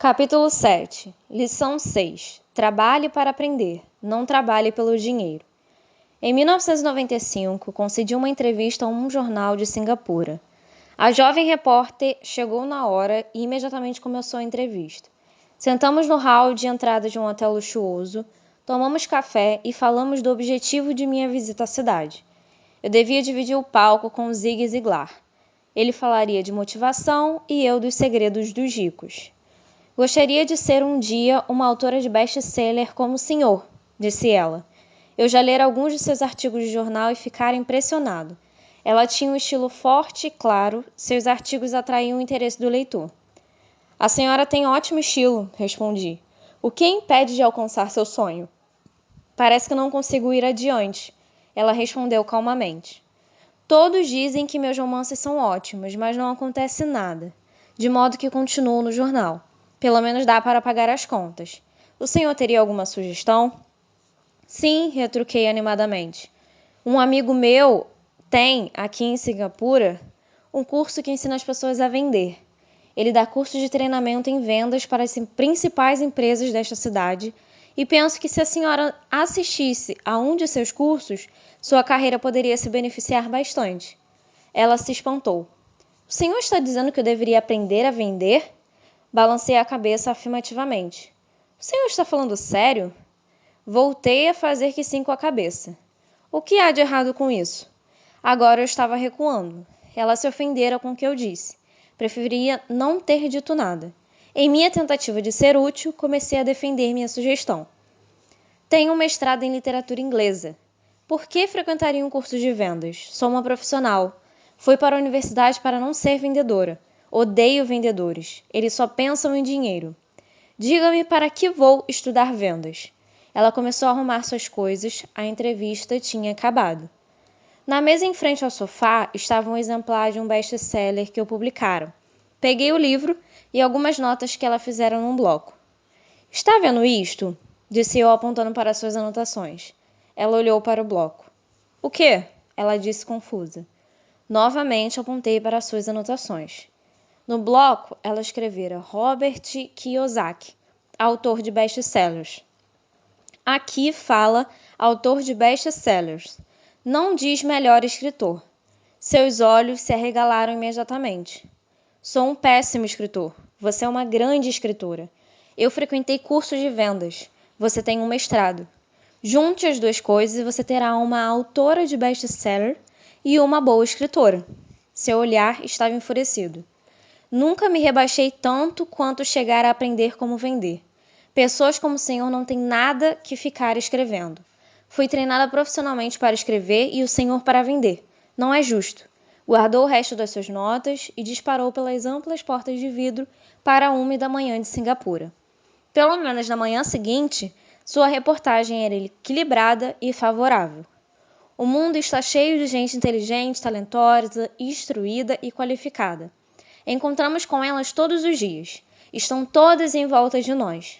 Capítulo 7. Lição 6. Trabalhe para aprender, não trabalhe pelo dinheiro. Em 1995, concedi uma entrevista a um jornal de Singapura. A jovem repórter chegou na hora e imediatamente começou a entrevista. Sentamos no hall de entrada de um hotel luxuoso, tomamos café e falamos do objetivo de minha visita à cidade. Eu devia dividir o palco com Zig Ziglar. Ele falaria de motivação e eu dos segredos dos ricos. Gostaria de ser um dia uma autora de best-seller como o senhor, disse ela. Eu já lera alguns de seus artigos de jornal e ficara impressionado. Ela tinha um estilo forte e claro, seus artigos atraíam o interesse do leitor. A senhora tem ótimo estilo, respondi. O que a impede de alcançar seu sonho? Parece que não consigo ir adiante, ela respondeu calmamente. Todos dizem que meus romances são ótimos, mas não acontece nada, de modo que continuo no jornal. Pelo menos dá para pagar as contas. O senhor teria alguma sugestão? Sim, retruquei animadamente. Um amigo meu tem, aqui em Singapura, um curso que ensina as pessoas a vender. Ele dá curso de treinamento em vendas para as principais empresas desta cidade e penso que se a senhora assistisse a um de seus cursos, sua carreira poderia se beneficiar bastante. Ela se espantou. O senhor está dizendo que eu deveria aprender a vender? Balancei a cabeça afirmativamente. O senhor está falando sério? Voltei a fazer que sim com a cabeça. O que há de errado com isso? Agora eu estava recuando. Ela se ofendera com o que eu disse. Preferia não ter dito nada. Em minha tentativa de ser útil, comecei a defender minha sugestão. Tenho um mestrado em literatura inglesa. Por que frequentaria um curso de vendas? Sou uma profissional. Fui para a universidade para não ser vendedora. Odeio vendedores. Eles só pensam em dinheiro. Diga-me para que vou estudar vendas. Ela começou a arrumar suas coisas. A entrevista tinha acabado. Na mesa em frente ao sofá estava um exemplar de um best-seller que eu publicara. Peguei o livro e algumas notas que ela fizera num bloco. Está vendo isto? Disse eu apontando para suas anotações. Ela olhou para o bloco. O quê? Ela disse confusa. Novamente apontei para suas anotações. No bloco, ela escrevera Robert Kiyosaki, autor de best-sellers. Aqui fala autor de best-sellers. Não diz melhor escritor. Seus olhos se arregalaram imediatamente. Sou um péssimo escritor. Você é uma grande escritora. Eu frequentei cursos de vendas. Você tem um mestrado. Junte as duas coisas e você terá uma autora de best-seller e uma boa escritora. Seu olhar estava enfurecido. Nunca me rebaixei tanto quanto chegar a aprender como vender. Pessoas como o senhor não têm nada que ficar escrevendo. Fui treinada profissionalmente para escrever e o senhor para vender. Não é justo. Guardou o resto das suas notas e disparou pelas amplas portas de vidro para a úmida manhã de Singapura. Pelo menos na manhã seguinte, sua reportagem era equilibrada e favorável. O mundo está cheio de gente inteligente, talentosa, instruída e qualificada. Encontramos com elas todos os dias. Estão todas em volta de nós.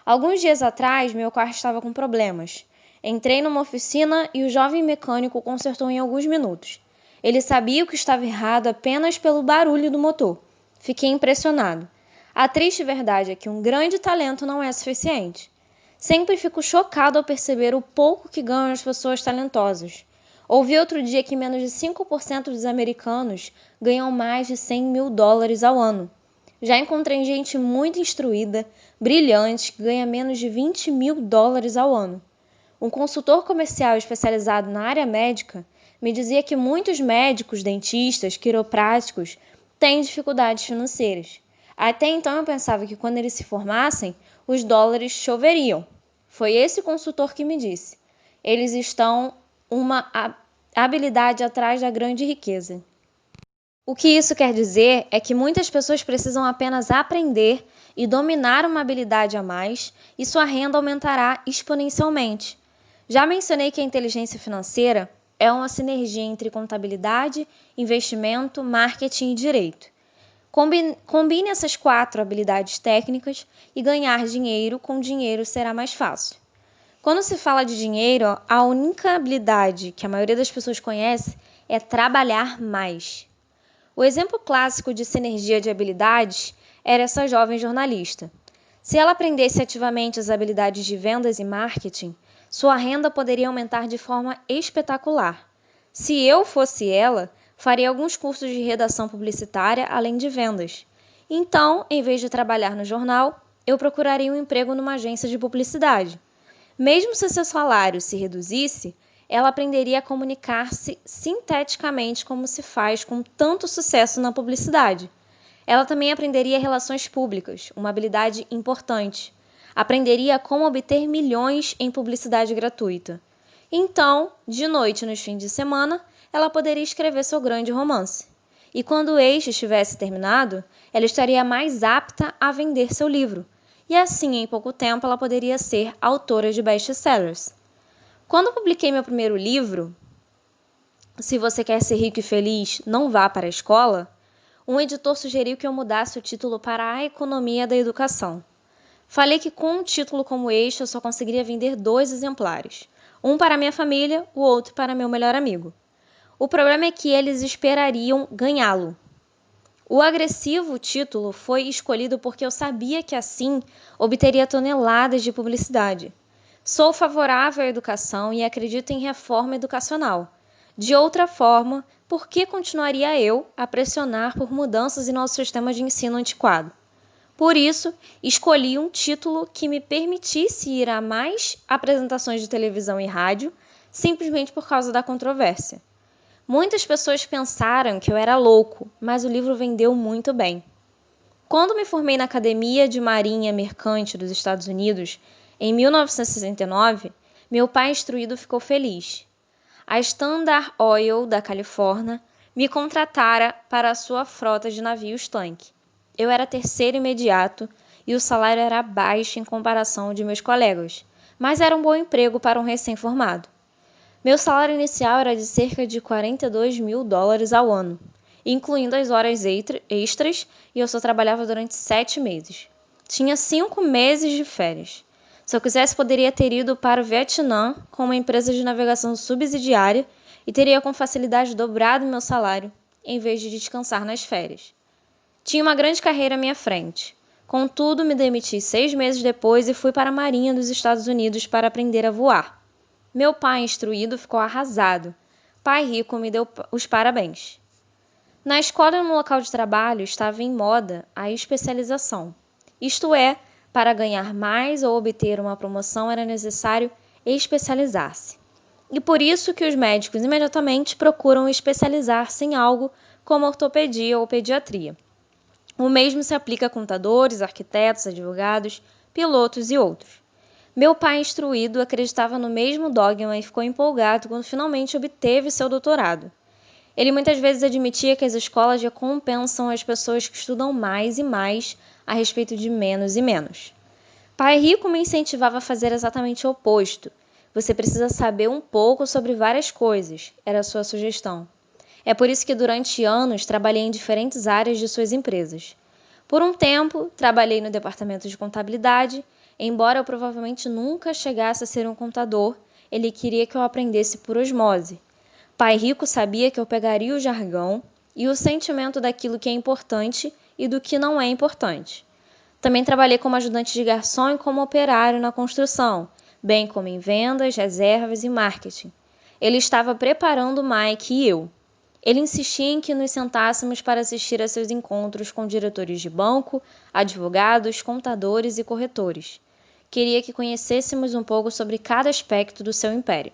Alguns dias atrás, meu carro estava com problemas. Entrei numa oficina e o jovem mecânico consertou em alguns minutos. Ele sabia o que estava errado apenas pelo barulho do motor. Fiquei impressionado. A triste verdade é que um grande talento não é suficiente. Sempre fico chocado ao perceber o pouco que ganham as pessoas talentosas. Ouvi outro dia que menos de 5% dos americanos ganham mais de $100.000 ao ano. Já encontrei gente muito instruída, brilhante, que ganha menos de $20.000 ao ano. Um consultor comercial especializado na área médica me dizia que muitos médicos, dentistas, quiropráticos têm dificuldades financeiras. Até então eu pensava que quando eles se formassem, os dólares choveriam. Foi esse consultor que me disse. Eles estão uma habilidade atrás da grande riqueza. O que isso quer dizer é que muitas pessoas precisam apenas aprender e dominar uma habilidade a mais e sua renda aumentará exponencialmente. Já mencionei que a inteligência financeira é uma sinergia entre contabilidade, investimento, marketing e direito. Combine essas 4 habilidades técnicas e ganhar dinheiro com dinheiro será mais fácil. Quando se fala de dinheiro, a única habilidade que a maioria das pessoas conhece é trabalhar mais. O exemplo clássico de sinergia de habilidades era essa jovem jornalista. Se ela aprendesse ativamente as habilidades de vendas e marketing, sua renda poderia aumentar de forma espetacular. Se eu fosse ela, faria alguns cursos de redação publicitária além de vendas. Então, em vez de trabalhar no jornal, eu procuraria um emprego numa agência de publicidade. Mesmo se seu salário se reduzisse, ela aprenderia a comunicar-se sinteticamente como se faz com tanto sucesso na publicidade. Ela também aprenderia relações públicas, uma habilidade importante. Aprenderia como obter milhões em publicidade gratuita. Então, de noite nos fins de semana, ela poderia escrever seu grande romance. E quando este estivesse terminado, ela estaria mais apta a vender seu livro. E assim, em pouco tempo, ela poderia ser autora de best-sellers. Quando publiquei meu primeiro livro, Se Você Quer Ser Rico e Feliz, Não Vá para a Escola, um editor sugeriu que eu mudasse o título para A Economia da Educação. Falei que com um título como este eu só conseguiria vender 2 exemplares. Um para minha família, o outro para meu melhor amigo. O problema é que eles esperariam ganhá-lo. O agressivo título foi escolhido porque eu sabia que assim obteria toneladas de publicidade. Sou favorável à educação e acredito em reforma educacional. De outra forma, por que continuaria eu a pressionar por mudanças em nosso sistema de ensino antiquado? Por isso, escolhi um título que me permitisse ir a mais apresentações de televisão e rádio, simplesmente por causa da controvérsia. Muitas pessoas pensaram que eu era louco, mas o livro vendeu muito bem. Quando me formei na Academia de Marinha Mercante dos Estados Unidos, em 1969, meu pai instruído ficou feliz. A Standard Oil da Califórnia me contratara para a sua frota de navios-tanque. Eu era terceiro imediato e o salário era baixo em comparação ao de meus colegas, mas era um bom emprego para um recém-formado. Meu salário inicial era de cerca de $42 mil ao ano, incluindo as horas extras, e eu só trabalhava durante 7 meses. Tinha 5 meses de férias. Se eu quisesse, poderia ter ido para o Vietnã com uma empresa de navegação subsidiária e teria com facilidade dobrado meu salário, em vez de descansar nas férias. Tinha uma grande carreira à minha frente. Contudo, me demiti 6 meses depois e fui para a Marinha dos Estados Unidos para aprender a voar. Meu pai, instruído, ficou arrasado. Pai rico me deu os parabéns. Na escola e no local de trabalho estava em moda a especialização. Isto é, para ganhar mais ou obter uma promoção era necessário especializar-se. E por isso que os médicos imediatamente procuram especializar-se em algo como ortopedia ou pediatria. O mesmo se aplica a contadores, arquitetos, advogados, pilotos e outros. Meu pai instruído acreditava no mesmo dogma e ficou empolgado quando finalmente obteve seu doutorado. Ele muitas vezes admitia que as escolas recompensam as pessoas que estudam mais e mais a respeito de menos e menos. Pai rico me incentivava a fazer exatamente o oposto. Você precisa saber um pouco sobre várias coisas, era a sua sugestão. É por isso que durante anos trabalhei em diferentes áreas de suas empresas. Por um tempo, trabalhei no departamento de contabilidade. Embora eu provavelmente nunca chegasse a ser um contador, ele queria que eu aprendesse por osmose. Pai rico sabia que eu pegaria o jargão e o sentimento daquilo que é importante e do que não é importante. Também trabalhei como ajudante de garçom e como operário na construção, bem como em vendas, reservas e marketing. Ele estava preparando Mike e eu. Ele insistia em que nos sentássemos para assistir a seus encontros com diretores de banco, advogados, contadores e corretores. Queria que conhecêssemos um pouco sobre cada aspecto do seu império.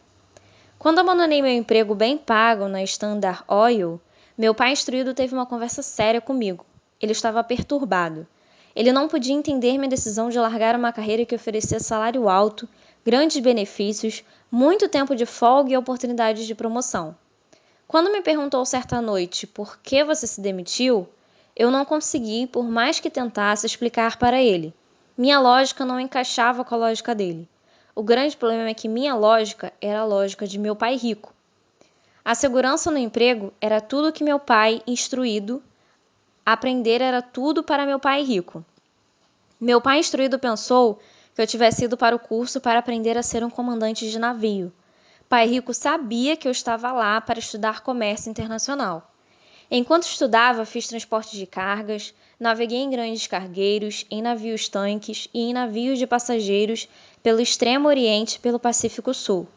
Quando abandonei meu emprego bem pago na Standard Oil, meu pai instruído teve uma conversa séria comigo. Ele estava perturbado. Ele não podia entender minha decisão de largar uma carreira que oferecia salário alto, grandes benefícios, muito tempo de folga e oportunidades de promoção. Quando me perguntou certa noite por que você se demitiu, eu não consegui, por mais que tentasse, explicar para ele. Minha lógica não encaixava com a lógica dele. O grande problema é que minha lógica era a lógica de meu pai rico. A segurança no emprego era tudo que meu pai instruído, aprender era tudo para meu pai rico. Meu pai instruído pensou que eu tivesse ido para o curso para aprender a ser um comandante de navio. Pai rico sabia que eu estava lá para estudar comércio internacional. Enquanto estudava, fiz transporte de cargas, naveguei em grandes cargueiros, em navios-tanques e em navios de passageiros pelo Extremo Oriente e pelo Pacífico Sul.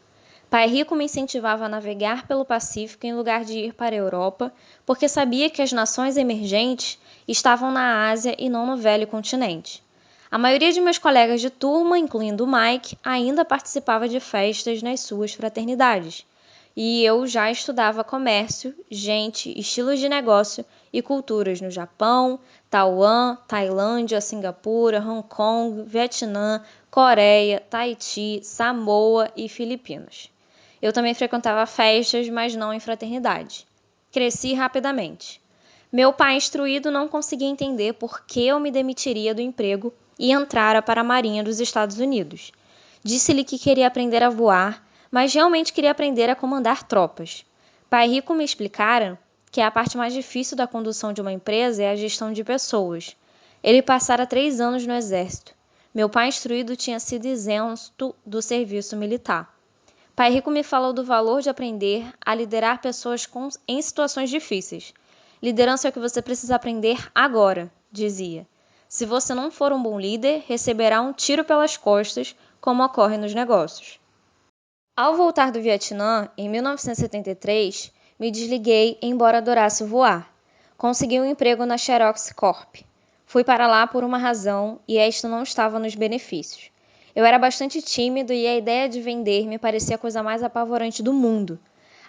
Pai rico me incentivava a navegar pelo Pacífico em lugar de ir para a Europa, porque sabia que as nações emergentes estavam na Ásia e não no velho continente. A maioria de meus colegas de turma, incluindo o Mike, ainda participava de festas nas suas fraternidades. E eu já estudava comércio, gente, estilos de negócio e culturas no Japão, Taiwan, Tailândia, Singapura, Hong Kong, Vietnã, Coreia, Tahiti, Samoa e Filipinas. Eu também frequentava festas, mas não em fraternidade. Cresci rapidamente. Meu pai instruído não conseguia entender por que eu me demitiria do emprego e entrara para a Marinha dos Estados Unidos. Disse-lhe que queria aprender a voar, mas realmente queria aprender a comandar tropas. Pai rico me explicara que a parte mais difícil da condução de uma empresa é a gestão de pessoas. Ele passara 3 anos no exército. Meu pai instruído tinha sido isento do serviço militar. Pai rico me falou do valor de aprender a liderar pessoas em situações difíceis. Liderança é o que você precisa aprender agora, dizia. Se você não for um bom líder, receberá um tiro pelas costas, como ocorre nos negócios. Ao voltar do Vietnã, em 1973, me desliguei, embora adorasse voar. Consegui um emprego na Xerox Corp. Fui para lá por uma razão, e esta não estava nos benefícios. Eu era bastante tímido e a ideia de vender me parecia a coisa mais apavorante do mundo.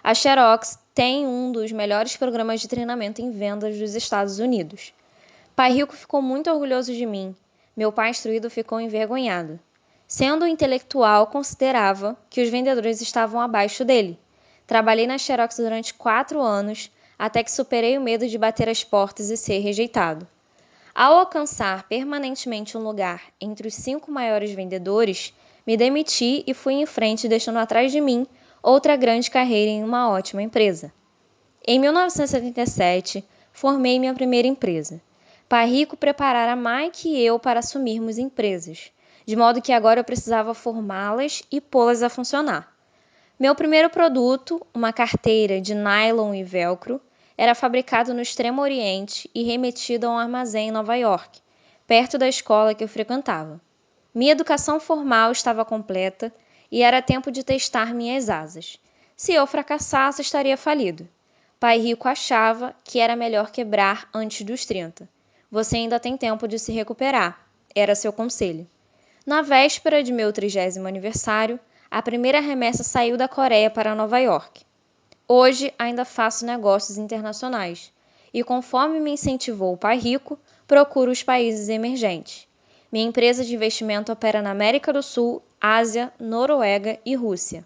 A Xerox tem um dos melhores programas de treinamento em vendas dos Estados Unidos. Pai rico ficou muito orgulhoso de mim. Meu pai instruído ficou envergonhado. Sendo um intelectual, considerava que os vendedores estavam abaixo dele. Trabalhei na Xerox durante 4 anos, até que superei o medo de bater as portas e ser rejeitado. Ao alcançar permanentemente um lugar entre os 5 maiores vendedores, me demiti e fui em frente, deixando atrás de mim outra grande carreira em uma ótima empresa. Em 1977, formei minha primeira empresa. Pai rico preparara Mike e eu para assumirmos empresas, de modo que agora eu precisava formá-las e pô-las a funcionar. Meu primeiro produto, uma carteira de nylon e velcro, era fabricado no Extremo Oriente e remetido a um armazém em Nova York, perto da escola que eu frequentava. Minha educação formal estava completa e era tempo de testar minhas asas. Se eu fracassasse, estaria falido. Pai rico achava que era melhor quebrar antes dos 30. Você ainda tem tempo de se recuperar, era seu conselho. Na véspera de meu 30º aniversário, a primeira remessa saiu da Coreia para Nova York. Hoje ainda faço negócios internacionais e, conforme me incentivou o pai rico, procuro os países emergentes. Minha empresa de investimento opera na América do Sul, Ásia, Noruega e Rússia.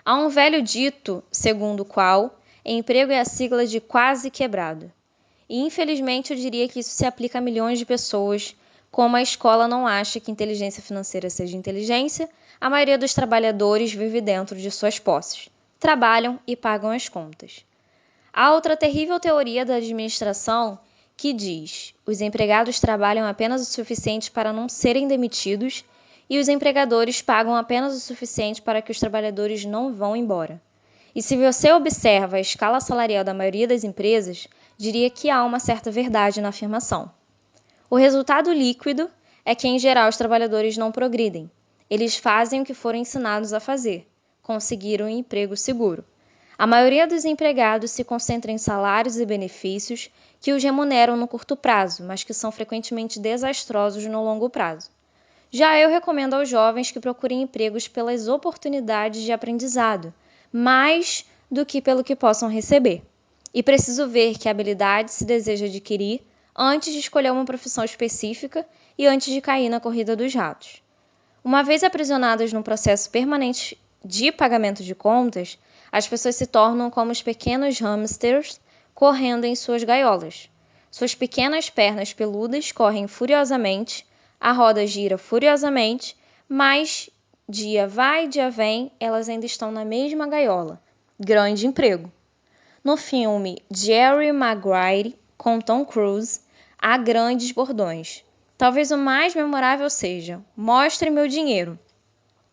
Há um velho dito, segundo o qual emprego é a sigla de quase quebrado. E infelizmente eu diria que isso se aplica a milhões de pessoas. Como a escola não acha que inteligência financeira seja inteligência, a maioria dos trabalhadores vive dentro de suas posses. Trabalham e pagam as contas. Há outra terrível teoria da administração que diz: os empregados trabalham apenas o suficiente para não serem demitidos e os empregadores pagam apenas o suficiente para que os trabalhadores não vão embora. E se você observa a escala salarial da maioria das empresas, diria que há uma certa verdade na afirmação. O resultado líquido é que, em geral, os trabalhadores não progridem. Eles fazem o que foram ensinados a fazer, conseguiram um emprego seguro. A maioria dos empregados se concentra em salários e benefícios que os remuneram no curto prazo, mas que são frequentemente desastrosos no longo prazo. Já eu recomendo aos jovens que procurem empregos pelas oportunidades de aprendizado, mais do que pelo que possam receber. E preciso ver que habilidade se deseja adquirir antes de escolher uma profissão específica e antes de cair na corrida dos ratos. Uma vez aprisionadas num processo permanente de pagamento de contas, as pessoas se tornam como os pequenos hamsters correndo em suas gaiolas. Suas pequenas pernas peludas correm furiosamente, a roda gira furiosamente, mas dia vai, dia vem, elas ainda estão na mesma gaiola. Grande emprego. No filme Jerry Maguire, com Tom Cruise, há grandes bordões. Talvez o mais memorável seja: mostre meu dinheiro.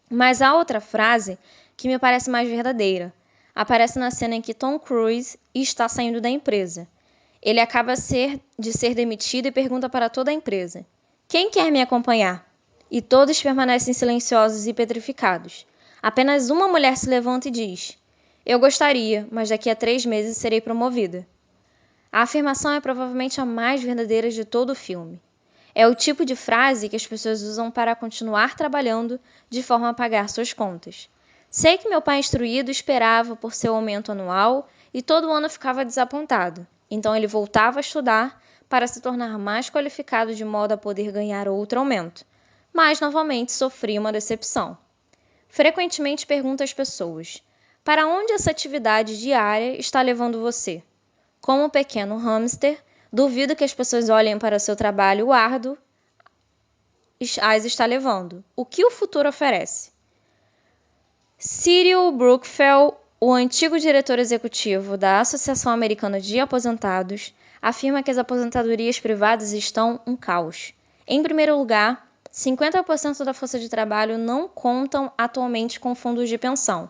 Mas há outra frase que me parece mais verdadeira: aparece na cena em que Tom Cruise está saindo da empresa. Ele acaba de ser demitido e pergunta para toda a empresa: "Quem quer me acompanhar?" E todos permanecem silenciosos e petrificados. Apenas uma mulher se levanta e diz: "Eu gostaria, mas daqui a 3 meses serei promovida." A afirmação é provavelmente a mais verdadeira de todo o filme. É o tipo de frase que as pessoas usam para continuar trabalhando de forma a pagar suas contas. Sei que meu pai instruído esperava por seu aumento anual e todo ano ficava desapontado. Então ele voltava a estudar para se tornar mais qualificado de modo a poder ganhar outro aumento. Mas novamente sofria uma decepção. Frequentemente pergunto às pessoas: para onde essa atividade diária está levando você? Como um pequeno hamster, duvido que as pessoas olhem para o seu trabalho árduo as está levando. O que o futuro oferece? Cyril Brookfeld, o antigo diretor executivo da Associação Americana de Aposentados, afirma que as aposentadorias privadas estão um caos. Em primeiro lugar, 50% da força de trabalho não contam atualmente com fundos de pensão.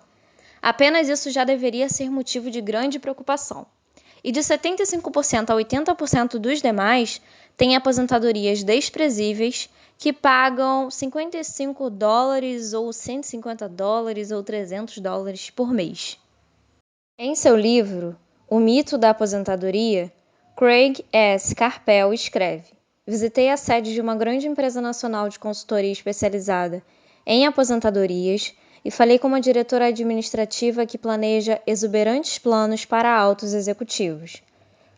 Apenas isso já deveria ser motivo de grande preocupação. E de 75% a 80% dos demais têm aposentadorias desprezíveis que pagam $55 ou $150 ou $300 por mês. Em seu livro, O Mito da Aposentadoria, Craig S. Carpel escreve: visitei a sede de uma grande empresa nacional de consultoria especializada em aposentadorias e falei com uma diretora administrativa que planeja exuberantes planos para altos executivos.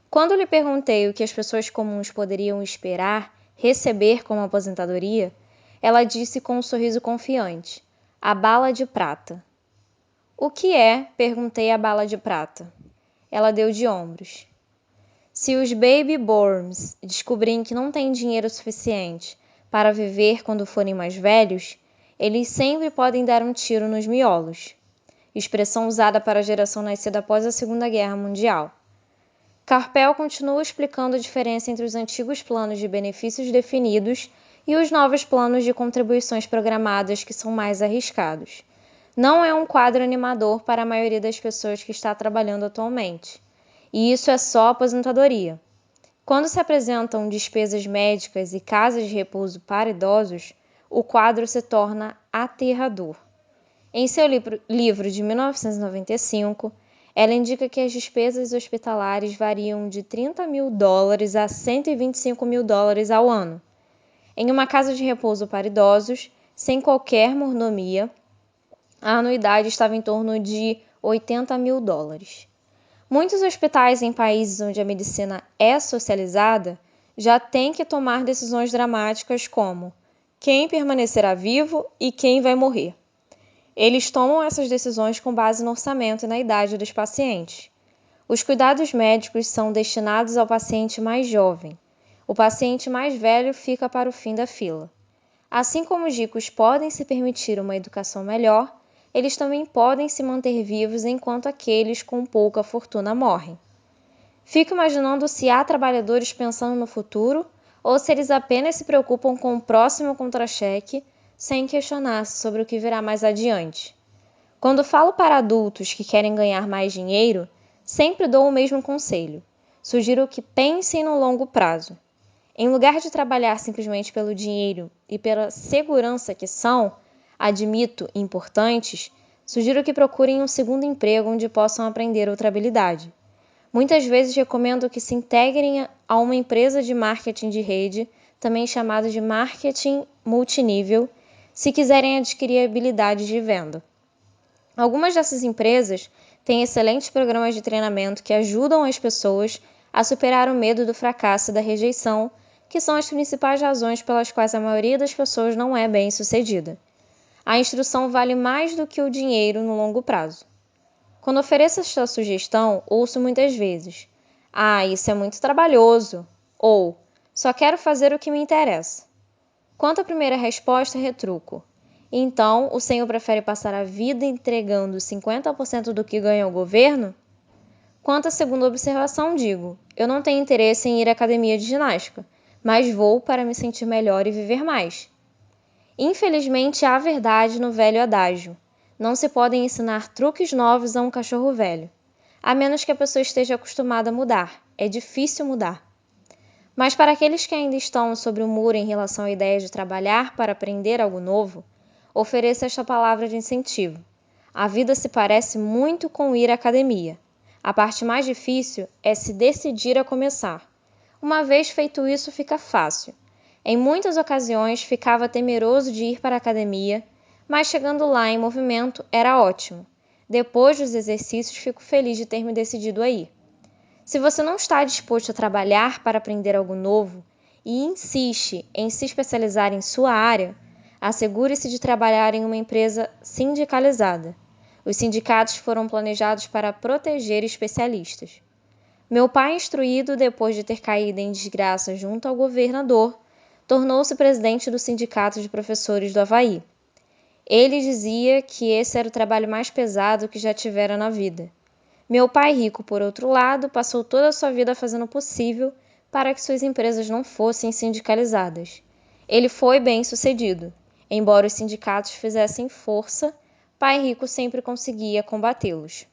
Quando lhe perguntei o que as pessoas comuns poderiam esperar receber como aposentadoria, ela disse com um sorriso confiante: a bala de prata. O que é? Perguntei a bala de prata. Ela deu de ombros. Se os baby boomers descobrirem que não têm dinheiro suficiente para viver quando forem mais velhos, eles sempre podem dar um tiro nos miolos. Expressão usada para a geração nascida após a Segunda Guerra Mundial. Carpel continua explicando a diferença entre os antigos planos de benefícios definidos e os novos planos de contribuições programadas que são mais arriscados. Não é um quadro animador para a maioria das pessoas que está trabalhando atualmente. E isso é só aposentadoria. Quando se apresentam despesas médicas e casas de repouso para idosos, o quadro se torna aterrador. Em seu livro de 1995, ela indica que as despesas hospitalares variam de $30 mil a $125 mil ao ano. Em uma casa de repouso para idosos, sem qualquer mordomia, a anuidade estava em torno de $80 mil. Muitos hospitais em países onde a medicina é socializada já têm que tomar decisões dramáticas como quem permanecerá vivo e quem vai morrer. Eles tomam essas decisões com base no orçamento e na idade dos pacientes. Os cuidados médicos são destinados ao paciente mais jovem. O paciente mais velho fica para o fim da fila. Assim como os ricos podem se permitir uma educação melhor, eles também podem se manter vivos enquanto aqueles com pouca fortuna morrem. Fico imaginando se há trabalhadores pensando no futuro ou se eles apenas se preocupam com o próximo contra-cheque sem questionar-se sobre o que virá mais adiante. Quando falo para adultos que querem ganhar mais dinheiro, sempre dou o mesmo conselho. Sugiro que pensem no longo prazo. Em lugar de trabalhar simplesmente pelo dinheiro e pela segurança que são, admito, importantes, sugiro que procurem um segundo emprego onde possam aprender outra habilidade. Muitas vezes recomendo que se integrem a uma empresa de marketing de rede, também chamada de marketing multinível, se quiserem adquirir habilidades de venda. Algumas dessas empresas têm excelentes programas de treinamento que ajudam as pessoas a superar o medo do fracasso e da rejeição, que são as principais razões pelas quais a maioria das pessoas não é bem-sucedida. A instrução vale mais do que o dinheiro no longo prazo. Quando ofereço esta sugestão, ouço muitas vezes: "Ah, isso é muito trabalhoso", ou "Só quero fazer o que me interessa". Quanto à primeira resposta, retruco: então, o senhor prefere passar a vida entregando 50% do que ganha ao governo? Quanto à segunda observação, digo: eu não tenho interesse em ir à academia de ginástica, mas vou para me sentir melhor e viver mais. Infelizmente, há verdade no velho adágio: Não se podem ensinar truques novos a um cachorro velho, a menos que a pessoa esteja acostumada a mudar. É difícil mudar. Mas para aqueles que ainda estão sobre o muro em relação à ideia de trabalhar para aprender algo novo, ofereça esta palavra de incentivo. A vida se parece muito com ir à academia. A parte mais difícil é se decidir a começar. Uma vez feito isso, fica fácil. Em muitas ocasiões, ficava temeroso de ir para a academia, mas chegando lá em movimento, era ótimo. Depois dos exercícios, fico feliz de ter me decidido a ir. Se você não está disposto a trabalhar para aprender algo novo e insiste em se especializar em sua área, assegure-se de trabalhar em uma empresa sindicalizada. Os sindicatos foram planejados para proteger especialistas. Meu pai, instruído depois de ter caído em desgraça junto ao governador, tornou-se presidente do Sindicato de Professores do Havaí. Ele dizia que esse era o trabalho mais pesado que já tivera na vida. Meu pai rico, por outro lado, passou toda a sua vida fazendo o possível para que suas empresas não fossem sindicalizadas. Ele foi bem-sucedido. Embora os sindicatos fizessem força, pai rico sempre conseguia combatê-los.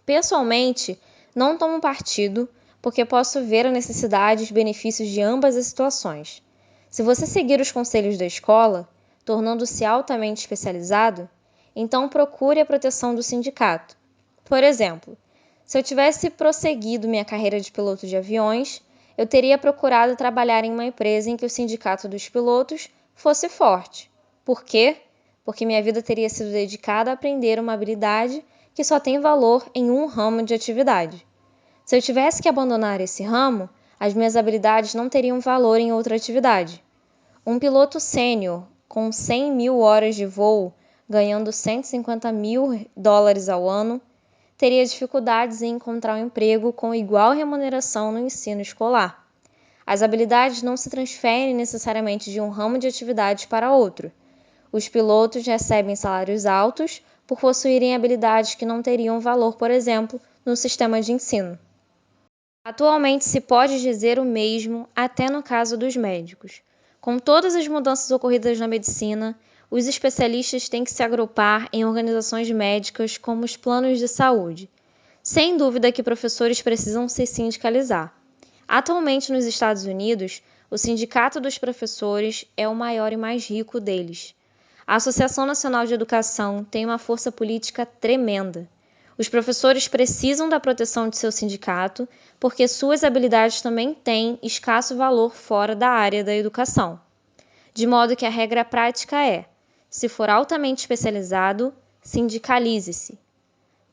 Pessoalmente, não tomo partido, porque posso ver a necessidade e os benefícios de ambas as situações. Se você seguir os conselhos da escola, tornando-se altamente especializado, então procure a proteção do sindicato. Por exemplo, se eu tivesse prosseguido minha carreira de piloto de aviões, eu teria procurado trabalhar em uma empresa em que o sindicato dos pilotos fosse forte. Por quê? Porque minha vida teria sido dedicada a aprender uma habilidade que só tem valor em um ramo de atividade. Se eu tivesse que abandonar esse ramo, as minhas habilidades não teriam valor em outra atividade. Um piloto sênior com 100 mil horas de voo, ganhando $150 mil ao ano, teria dificuldades em encontrar um emprego com igual remuneração no ensino escolar. As habilidades não se transferem necessariamente de um ramo de atividades para outro. Os pilotos recebem salários altos por possuírem habilidades que não teriam valor, por exemplo, no sistema de ensino. Atualmente se pode dizer o mesmo até no caso dos médicos. Com todas as mudanças ocorridas na medicina, os especialistas têm que se agrupar em organizações médicas como os planos de saúde. Sem dúvida que professores precisam se sindicalizar. Atualmente nos Estados Unidos, o Sindicato dos Professores é o maior e mais rico deles. A Associação Nacional de Educação tem uma força política tremenda. Os professores precisam da proteção de seu sindicato, porque suas habilidades também têm escasso valor fora da área da educação. De modo que a regra prática é: se for altamente especializado, sindicalize-se.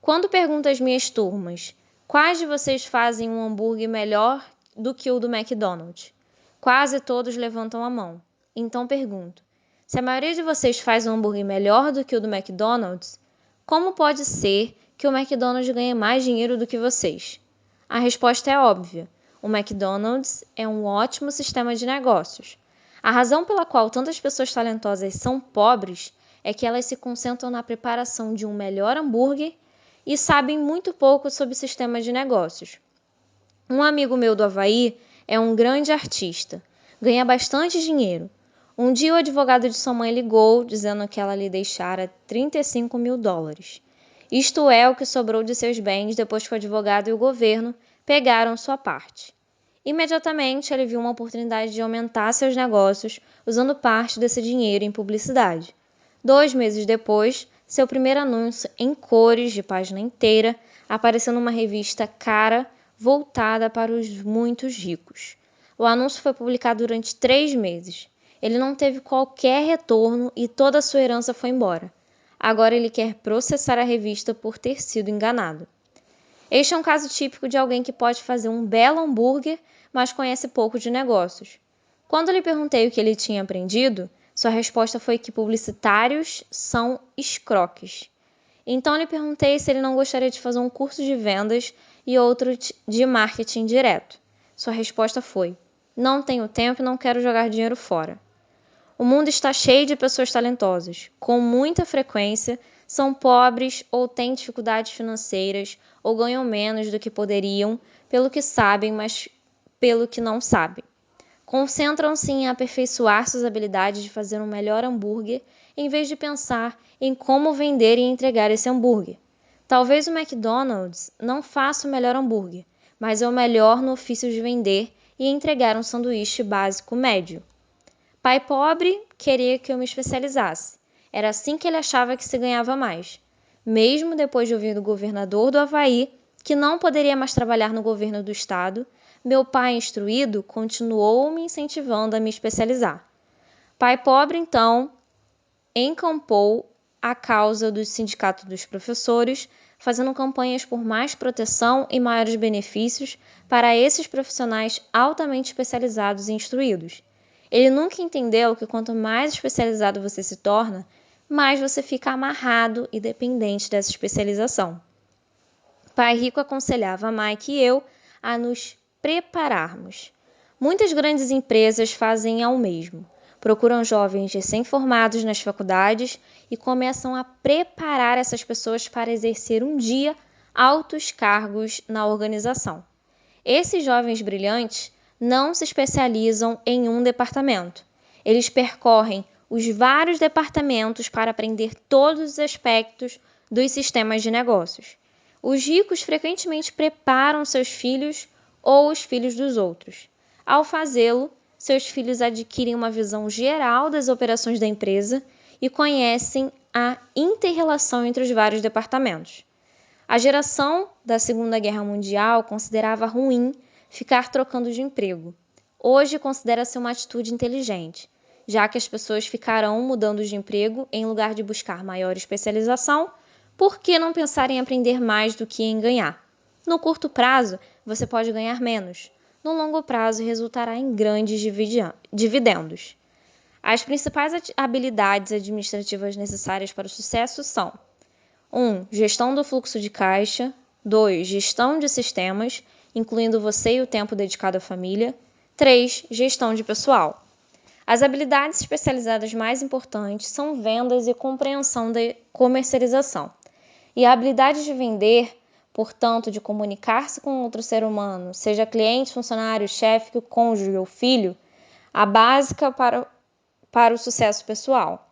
Quando pergunto às minhas turmas, quais de vocês fazem um hambúrguer melhor do que o do McDonald's? Quase todos levantam a mão. Então pergunto, se a maioria de vocês faz um hambúrguer melhor do que o do McDonald's, como pode ser que o McDonald's ganhe mais dinheiro do que vocês? A resposta é óbvia. O McDonald's é um ótimo sistema de negócios. A razão pela qual tantas pessoas talentosas são pobres é que elas se concentram na preparação de um melhor hambúrguer e sabem muito pouco sobre o sistema de negócios. Um amigo meu do Havaí é um grande artista, ganha bastante dinheiro. Um dia o advogado de sua mãe ligou dizendo que ela lhe deixara $35 mil. Isto é o que sobrou de seus bens depois que o advogado e o governo pegaram sua parte. Imediatamente ele viu uma oportunidade de aumentar seus negócios usando parte desse dinheiro em publicidade. 2 meses depois, seu primeiro anúncio em cores de página inteira apareceu numa revista cara voltada para os muitos ricos. O anúncio foi publicado durante 3 meses. Ele não teve qualquer retorno e toda a sua herança foi embora. Agora ele quer processar a revista por ter sido enganado. Este é um caso típico de alguém que pode fazer um belo hambúrguer, mas conhece pouco de negócios. Quando lhe perguntei o que ele tinha aprendido, sua resposta foi que publicitários são escroques. Então lhe perguntei se ele não gostaria de fazer um curso de vendas e outro de marketing direto. Sua resposta foi: não tenho tempo e não quero jogar dinheiro fora. O mundo está cheio de pessoas talentosas. Com muita frequência, são pobres ou têm dificuldades financeiras ou ganham menos do que poderiam, pelo que sabem, mas pelo que não sabem. Concentram-se em aperfeiçoar suas habilidades de fazer um melhor hambúrguer, em vez de pensar em como vender e entregar esse hambúrguer. Talvez o McDonald's não faça o melhor hambúrguer, mas é o melhor no ofício de vender e entregar um sanduíche básico médio. Pai pobre queria que eu me especializasse. Era assim que ele achava que se ganhava mais. Mesmo depois de ouvir do governador do Havaí que não poderia mais trabalhar no governo do estado, meu pai instruído continuou me incentivando a me especializar. Pai pobre, então, encampou a causa do sindicato dos professores, fazendo campanhas por mais proteção e maiores benefícios para esses profissionais altamente especializados e instruídos. Ele nunca entendeu que quanto mais especializado você se torna, mais você fica amarrado e dependente dessa especialização. Pai Rico aconselhava Mike e eu a nos prepararmos. Muitas grandes empresas fazem ao mesmo. Procuram jovens recém-formados nas faculdades e começam a preparar essas pessoas para exercer um dia altos cargos na organização. Esses jovens brilhantes não se especializam em um departamento. Eles percorrem os vários departamentos para aprender todos os aspectos dos sistemas de negócios. Os ricos frequentemente preparam seus filhos ou os filhos dos outros. Ao fazê-lo, seus filhos adquirem uma visão geral das operações da empresa e conhecem a inter-relação entre os vários departamentos. A geração da Segunda Guerra Mundial considerava ruim ficar trocando de emprego. Hoje considera-se uma atitude inteligente, já que as pessoas ficarão mudando de emprego em lugar de buscar maior especialização. Por que não pensar em aprender mais do que em ganhar? No curto prazo, você pode ganhar menos. No longo prazo, resultará em grandes dividendos. As principais habilidades administrativas necessárias para o sucesso são: 1. Gestão do fluxo de caixa. 2. Gestão de sistemas, incluindo você e o tempo dedicado à família. 3. Gestão de pessoal. As habilidades especializadas mais importantes são vendas e compreensão da comercialização. E a habilidade de vender, portanto, de comunicar-se com outro ser humano, seja cliente, funcionário, chefe, cônjuge ou filho, a básica para o sucesso pessoal.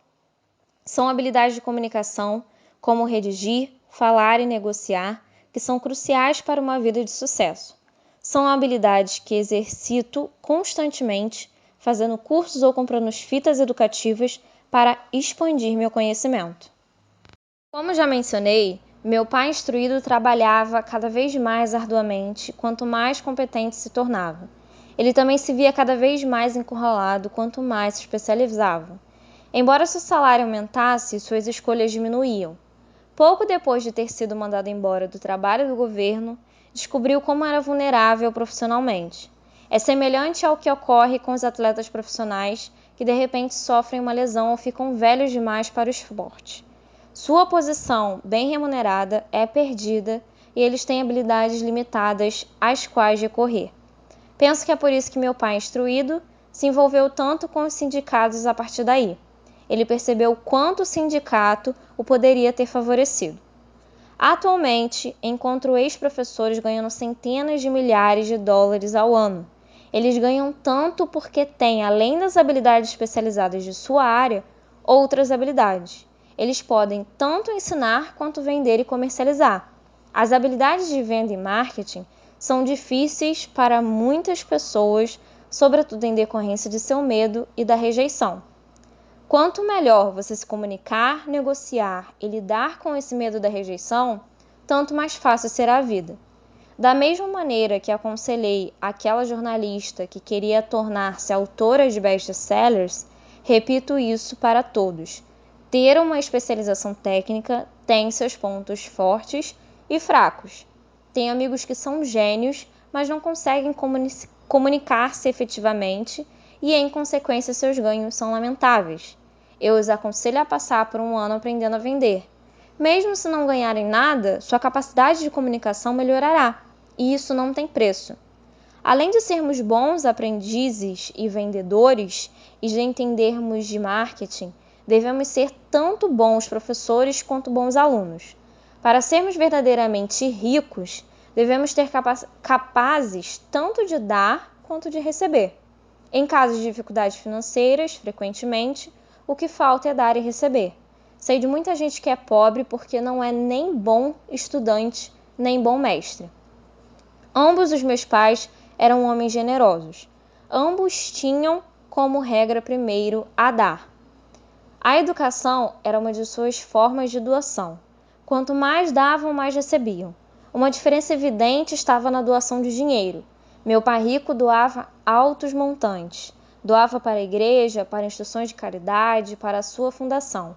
São habilidades de comunicação, como redigir, falar e negociar, que são cruciais para uma vida de sucesso. São habilidades que exercito constantemente, fazendo cursos ou comprando fitas educativas para expandir meu conhecimento. Como já mencionei, meu pai instruído trabalhava cada vez mais arduamente quanto mais competente se tornava. Ele também se via cada vez mais encurralado quanto mais se especializava. Embora seu salário aumentasse, suas escolhas diminuíam. Pouco depois de ter sido mandado embora do trabalho do governo, descobriu como era vulnerável profissionalmente. É semelhante ao que ocorre com os atletas profissionais que de repente sofrem uma lesão ou ficam velhos demais para o esporte. Sua posição bem remunerada é perdida e eles têm habilidades limitadas às quais recorrer. Penso que é por isso que meu pai instruído se envolveu tanto com os sindicatos a partir daí. Ele percebeu o quanto o sindicato o poderia ter favorecido. Atualmente, encontro ex-professores ganhando centenas de milhares de dólares ao ano. Eles ganham tanto porque têm, além das habilidades especializadas de sua área, outras habilidades. Eles podem tanto ensinar quanto vender e comercializar. As habilidades de venda e marketing são difíceis para muitas pessoas, sobretudo em decorrência de seu medo e da rejeição. Quanto melhor você se comunicar, negociar e lidar com esse medo da rejeição, tanto mais fácil será a vida. Da mesma maneira que aconselhei aquela jornalista que queria tornar-se autora de best-sellers, repito isso para todos. Ter uma especialização técnica tem seus pontos fortes e fracos. Tem amigos que são gênios, mas não conseguem comunicar-se efetivamente e, em consequência, seus ganhos são lamentáveis. Eu os aconselho a passar por um ano aprendendo a vender. Mesmo se não ganharem nada, sua capacidade de comunicação melhorará, e isso não tem preço. Além de sermos bons aprendizes e vendedores e de entendermos de marketing, devemos ser tanto bons professores quanto bons alunos. Para sermos verdadeiramente ricos, devemos ser capazes tanto de dar quanto de receber. Em casos de dificuldades financeiras, frequentemente, o que falta é dar e receber. Sei de muita gente que é pobre porque não é nem bom estudante, nem bom mestre. Ambos os meus pais eram homens generosos. Ambos tinham como regra primeiro a dar. A educação era uma de suas formas de doação. Quanto mais davam, mais recebiam. Uma diferença evidente estava na doação de dinheiro. Meu pai rico doava altos montantes. Doava para a igreja, para instituições de caridade, para a sua fundação.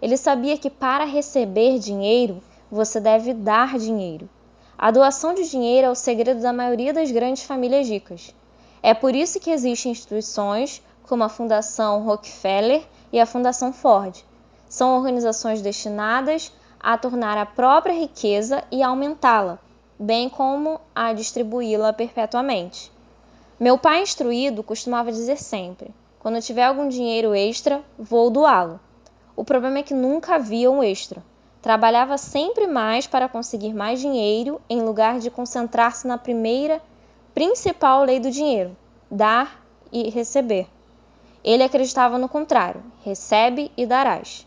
Ele sabia que para receber dinheiro, você deve dar dinheiro. A doação de dinheiro é o segredo da maioria das grandes famílias ricas. É por isso que existem instituições como a Fundação Rockefeller e a Fundação Ford. São organizações destinadas a tornar a própria riqueza e aumentá-la, bem como a distribuí-la perpetuamente. Meu pai instruído costumava dizer sempre: quando tiver algum dinheiro extra, vou doá-lo. O problema é que nunca havia um extra. Trabalhava sempre mais para conseguir mais dinheiro, em lugar de concentrar-se na principal lei do dinheiro: dar e receber. Ele acreditava no contrário: recebe e darás.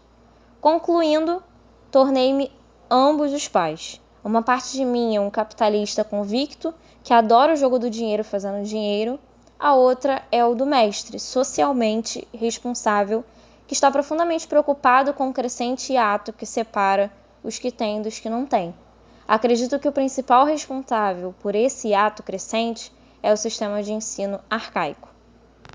Concluindo, tornei-me ambos os pais. Uma parte de mim é um capitalista convicto, que adora o jogo do dinheiro fazendo dinheiro. A outra é o do mestre, socialmente responsável, que está profundamente preocupado com o crescente hiato que separa os que têm dos que não têm. Acredito que o principal responsável por esse hiato crescente é o sistema de ensino arcaico.